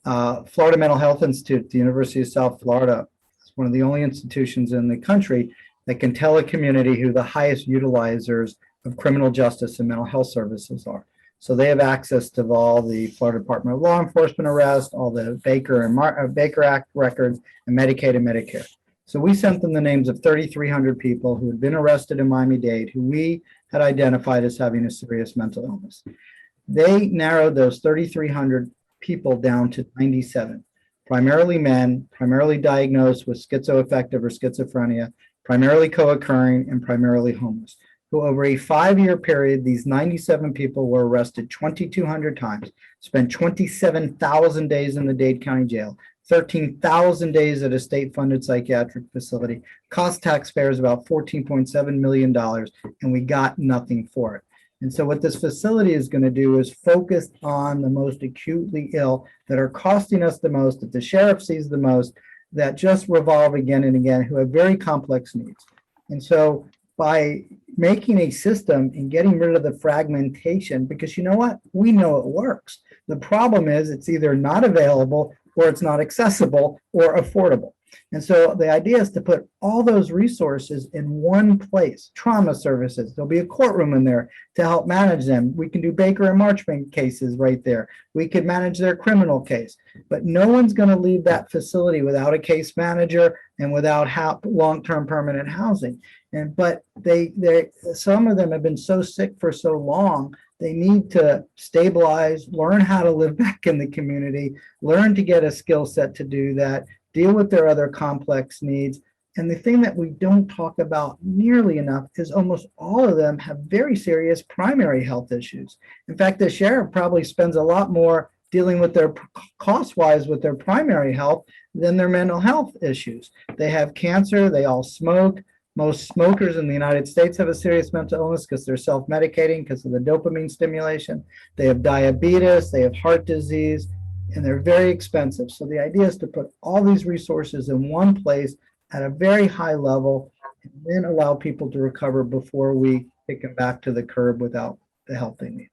Florida Mental Health Institute at the University of South Florida is one of the only institutions in the country that can tell a community who the highest utilizers of criminal justice and mental health services are. So they have access to all the Florida Department of Law Enforcement arrests, all the Baker Act records, and Medicaid and Medicare. So we sent them the names of 3,300 people who had been arrested in Miami-Dade, who we had identified as having a serious mental illness. They narrowed those 3,300 people down to 97, primarily men, primarily diagnosed with schizoaffective or schizophrenia, primarily co-occurring, and primarily homeless, who over a 5-year period, these 97 people were arrested 2,200 times, spent 27,000 days in the Dade County Jail, 13,000 days at a state-funded psychiatric facility, cost taxpayers about $14.7 million, and we got nothing for it. And so what this facility is going to do is focus on the most acutely ill that are costing us the most, that the sheriff sees the most, that just revolve again and again, who have very complex needs. And so by making a system and getting rid of the fragmentation, because you know what? We know it works. The problem is it's either not available or it's not accessible or affordable. And so the idea is to put all those resources in one place. Trauma services, there'll be a courtroom in there to help manage them. We can do Baker and Marchbank cases right there. We could manage their criminal case, but no one's going to leave that facility without a case manager and without long-term permanent housing. But some of them have been so sick for so long, they need to stabilize, learn how to live back in the community, learn to get a skill set to do that, deal with their other complex needs. And the thing that we don't talk about nearly enough is almost all of them have very serious primary health issues. In fact, the sheriff probably spends a lot more dealing with their cost-wise with their primary health than their mental health issues. They have cancer, they all smoke. Most smokers in the United States have a serious mental illness because they're self-medicating because of the dopamine stimulation. They have diabetes, they have heart disease, and they're very expensive. So the idea is to put all these resources in one place at a very high level and then allow people to recover before we take them back to the curb without the help they need.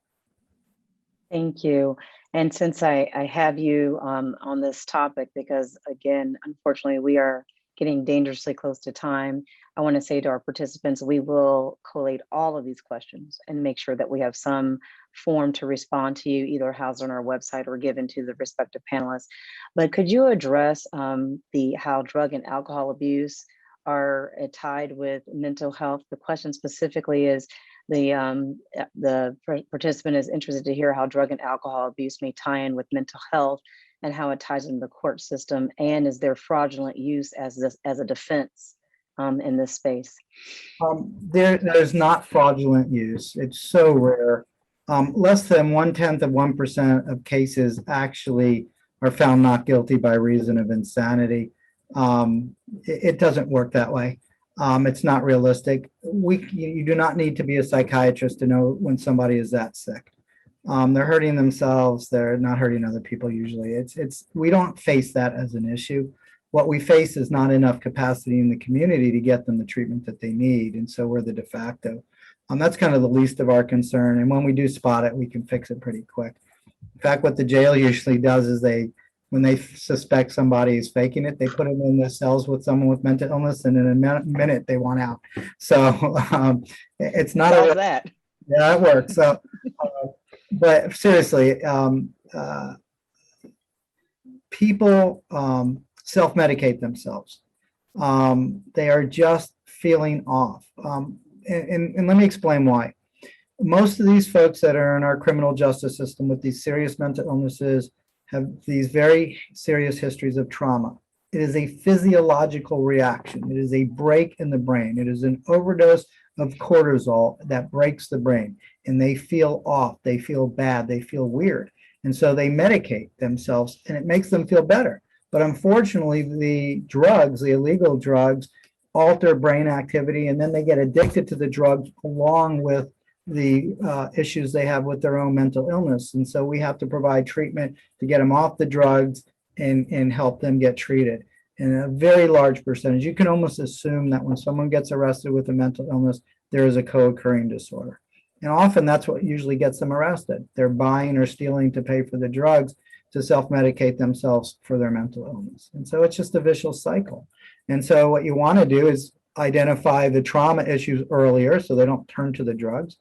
Thank you. And since I have you on this topic, because again, unfortunately, we are getting dangerously close to time, I want to say to our participants, we will collate all of these questions and make sure that we have some form to respond to you, either housed on our website or given to the respective panelists. But could you address how drug and alcohol abuse are tied with mental health? The question specifically is, the participant is interested to hear how drug and alcohol abuse may tie in with mental health and how it ties into the court system, and is there fraudulent use as a defense in this space? There's not fraudulent use. It's so rare. Less than 0.1% of cases actually are found not guilty by reason of insanity. It doesn't work that way. It's not realistic. You do not need to be a psychiatrist to know when somebody is that sick. They're hurting themselves. They're not hurting other people usually. We don't face that as an issue. What we face is not enough capacity in the community to get them the treatment that they need. And so we're the de facto. That's kind of the least of our concern. And when we do spot it, we can fix it pretty quick. In fact, what the jail usually does is when they suspect somebody is faking it, they put them in the cells with someone with mental illness, and in a minute they want out. So it's not all that. Yeah, it works. So, but seriously, people self-medicate themselves. They are just feeling off. And let me explain why. Most of these folks that are in our criminal justice system with these serious mental illnesses have these very serious histories of trauma. It is a physiological reaction. It is a break in the brain. It is an overdose of cortisol that breaks the brain, and they feel off, they feel bad, they feel weird. And so they medicate themselves and it makes them feel better. But unfortunately, the drugs, the illegal drugs, alter brain activity, and then they get addicted to the drugs along with the issues they have with their own mental illness. And so we have to provide treatment to get them off the drugs and help them get treated. And a very large percentage, you can almost assume that when someone gets arrested with a mental illness, there is a co-occurring disorder. And often that's what usually gets them arrested. They're buying or stealing to pay for the drugs to self-medicate themselves for their mental illness. And so it's just a vicious cycle. And so what you want to do is identify the trauma issues earlier so they don't turn to the drugs.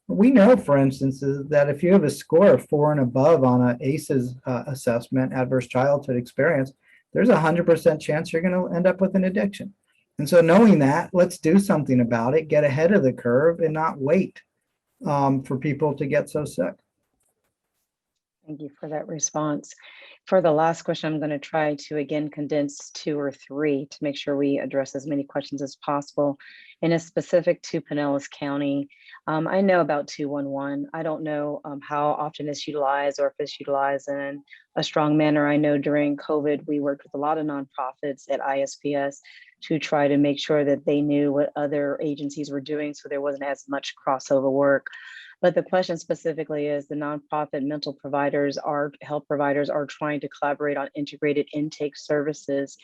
We know, for instance, that if you have a score of 4 and above on an ACEs assessment, adverse childhood experience, there's a 100% chance you're going to end up with an addiction. And so knowing that, let's do something about it, get ahead of the curve and not wait for people to get so sick. Thank you for that response. For the last question, I'm going to try to again condense 2 or 3 to make sure we address as many questions as possible. And it's specific to Pinellas County. I know about 211. I don't know how often it's utilized or if it's utilized in a strong manner. I know during COVID, we worked with a lot of nonprofits at ISPS to try to make sure that they knew what other agencies were doing so there wasn't as much crossover work. But the question specifically is the nonprofit mental providers, health providers are trying to collaborate on integrated intake services.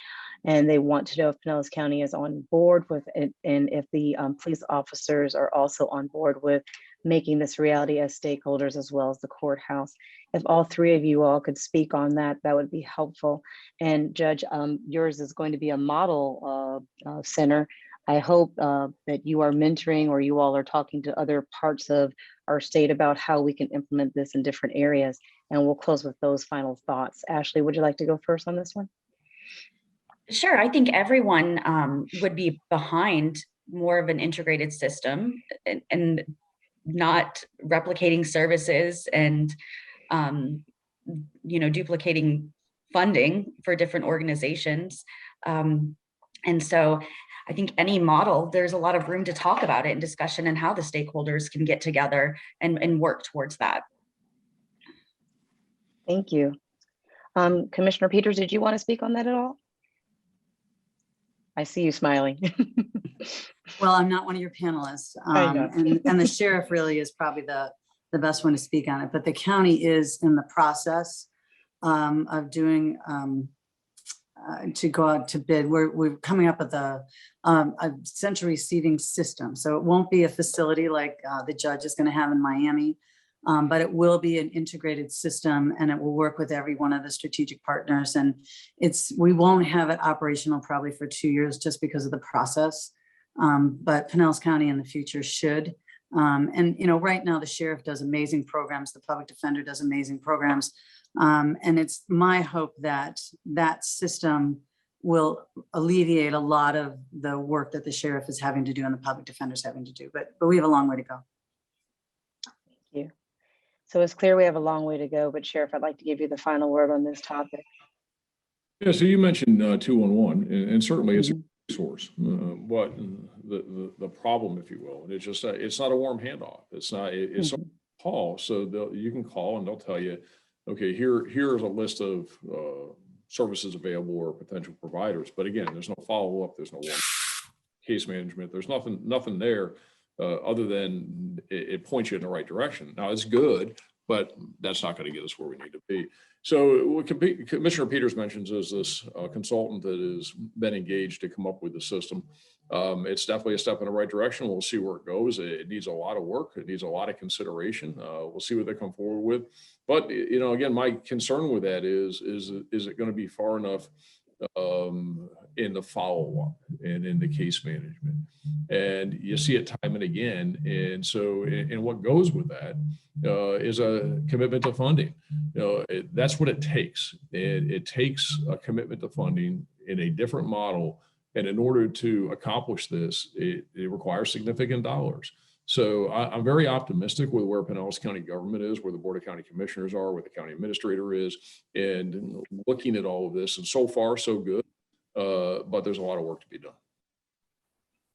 And they want to know if Pinellas County is on board with it and if the police officers are also on board with making this reality as stakeholders as well as the courthouse. If all 3 of you all could speak on that, that would be helpful. And Judge, yours is going to be a model center. I hope that you are mentoring or you all are talking to other parts of our state about how we can implement this in different areas. And we'll close with those final thoughts. Ashley, would you like to go first on this one? Sure. I think everyone would be behind more of an integrated system and not replicating services and, duplicating funding for different organizations. And so I think any model, there's a lot of room to talk about it in discussion and how the stakeholders can get together and work towards that. Thank you. Commissioner Peters, did you want to speak on that at all? I see you smiling. Well, I'm not one of your panelists. I know. And the sheriff really is probably the best one to speak on it, but the county is in the process of doing to go out to bid. We're coming up with a central receiving system. So it won't be a facility like the judge is going to have in Miami, but it will be an integrated system, and it will work with every one of the strategic partners. And we won't have it operational probably for 2 years just because of the process. But Pinellas County in the future should. And right now the sheriff does amazing programs. The public defender does amazing programs. And it's my hope that that system will alleviate a lot of the work that the sheriff is having to do and the public defender is having to do. But we have a long way to go. Thank you. So it's clear we have a long way to go, but Sheriff, I'd like to give you the final word on this topic. Yeah, so you mentioned 211, and certainly it's a resource, but the problem, if you will, and it's just it's not a warm handoff. It's not. It's a call, so you can call and they'll tell you, okay, here's a list of services available or potential providers. But again, there's no follow up. There's no case management. There's nothing there other than it points you in the right direction. Now it's good, but that's not going to get us where we need to be. So what Commissioner Peters mentions is this consultant that has been engaged to come up with the system. It's definitely a step in the right direction. We'll see where it goes. It needs a lot of work. It needs a lot of consideration. We'll see what they come forward with. But, again, my concern with that is it going to be far enough in the follow-up and in the case management? And you see it time and again. And so, and what goes with that is a commitment to funding. That's what it takes. It takes a commitment to funding in a different model. And in order to accomplish this, it requires significant dollars. So I'm very optimistic with where Pinellas County government is, where the Board of County Commissioners are, where the county administrator is, and looking at all of this. And so far, so good. But there's a lot of work to be done.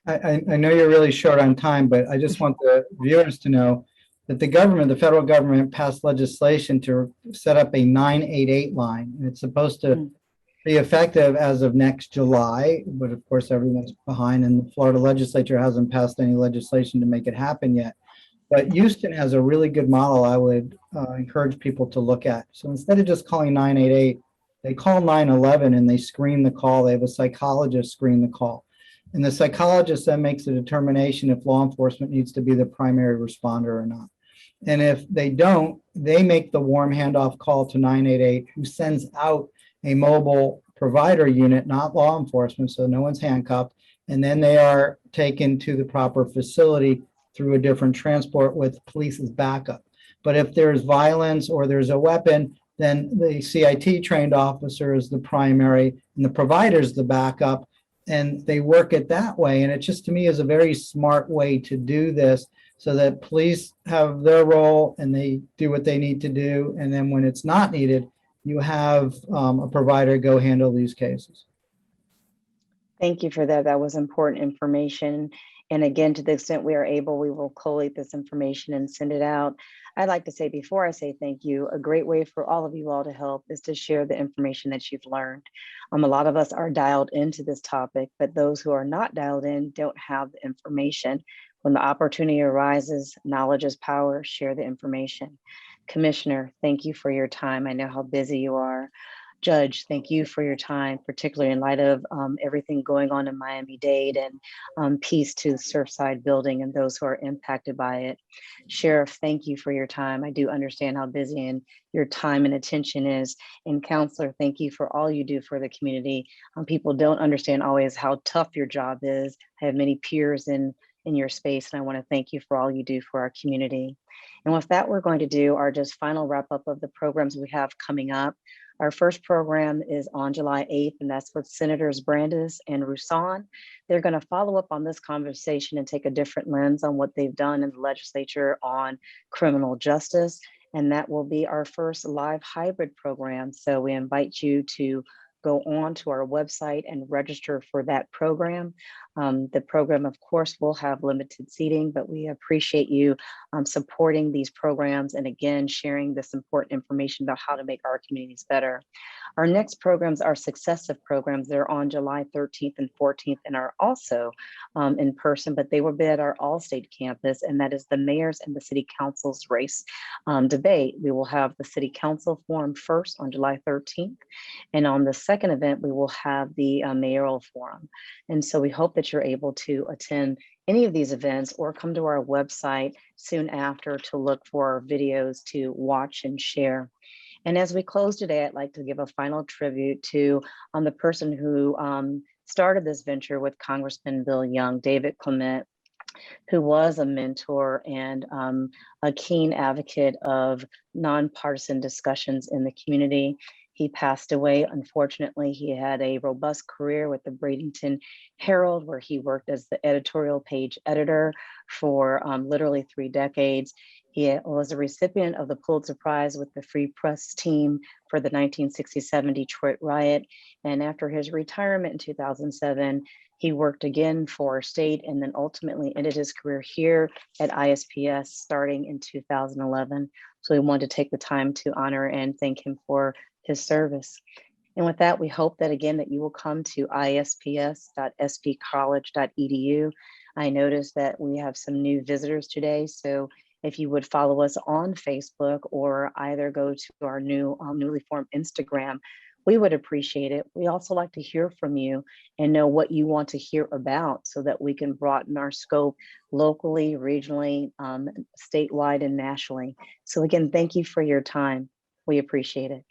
I know you're really short on time, but I just want the viewers to know that the federal government passed legislation to set up a 988 line. And it's supposed to be effective as of next July, but of course everyone's behind and the Florida legislature hasn't passed any legislation to make it happen yet. But Houston has a really good model I would encourage people to look at. So instead of just calling 988, they call 911 and they screen the call. They have a psychologist screen the call. And the psychologist then makes a determination if law enforcement needs to be the primary responder or not. And if they don't, they make the warm handoff call to 988, who sends out a mobile provider unit, not law enforcement, so no one's handcuffed. And then they are taken to the proper facility through a different transport with police's backup. But if there's violence or there's a weapon, then the CIT trained officer is the primary and the provider is the backup. And they work it that way. And it just, to me, is a very smart way to do this so that police have their role and they do what they need to do. And then when it's not needed, you have a provider go handle these cases. Thank you for that. That was important information. And again, to the extent we are able, we will collate this information and send it out. I'd like to say, before I say thank you, a great way for all of you all to help is to share the information that you've learned. A lot of us are dialed into this topic, but those who are not dialed in don't have the information. When the opportunity arises, knowledge is power, share the information. Commissioner, thank you for your time. I know how busy you are. Judge, thank you for your time, particularly in light of everything going on in Miami-Dade and peace to the Surfside building and those who are impacted by it. Sheriff, thank you for your time. I do understand how busy and your time and attention is. And Counselor, thank you for all you do for the community. People don't understand always how tough your job is. I have many peers in your space, and I want to thank you for all you do for our community. And with that, we're going to do our just final wrap up of the programs we have coming up. Our first program is on July 8th, and that's with Senators Brandes and Roussan. They're going to follow up on this conversation and take a different lens on what they've done in the legislature on criminal justice. And that will be our first live hybrid program. So we invite you to go on to our website and register for that program. The program, of course, will have limited seating, but we appreciate you supporting these programs and again, sharing this important information about how to make our communities better. Our next programs are successive programs. They're on July 13th and 14th and are also in person, but they will be at our All-State campus, and that is the mayor's and the city council's race debate. We will have the city council forum first on July 13th, and on the second event, we will have the mayoral forum. And so we hope that you're able to attend any of these events or come to our website soon after to look for our videos to watch and share. And as we close today, I'd like to give a final tribute to the person who started this venture with Congressman Bill Young, David Clement, who was a mentor and a keen advocate of nonpartisan discussions in the community. He passed away, unfortunately. He had a robust career with the Bradenton Herald, where he worked as the editorial page editor for literally 3 decades. He was a recipient of the Pulitzer Prize with the Free Press team for the 1967 Detroit riot. And after his retirement in 2007, he worked again for state and then ultimately ended his career here at ISPS starting in 2011. So we wanted to take the time to honor and thank him for his service. And with that, we hope that again, that you will come to isps.spcollege.edu. I noticed that we have some new visitors today. So if you would follow us on Facebook or either go to our newly formed Instagram, we would appreciate it. We also like to hear from you and know what you want to hear about so that we can broaden our scope locally, regionally, statewide, and nationally. So again, thank you for your time. We appreciate it.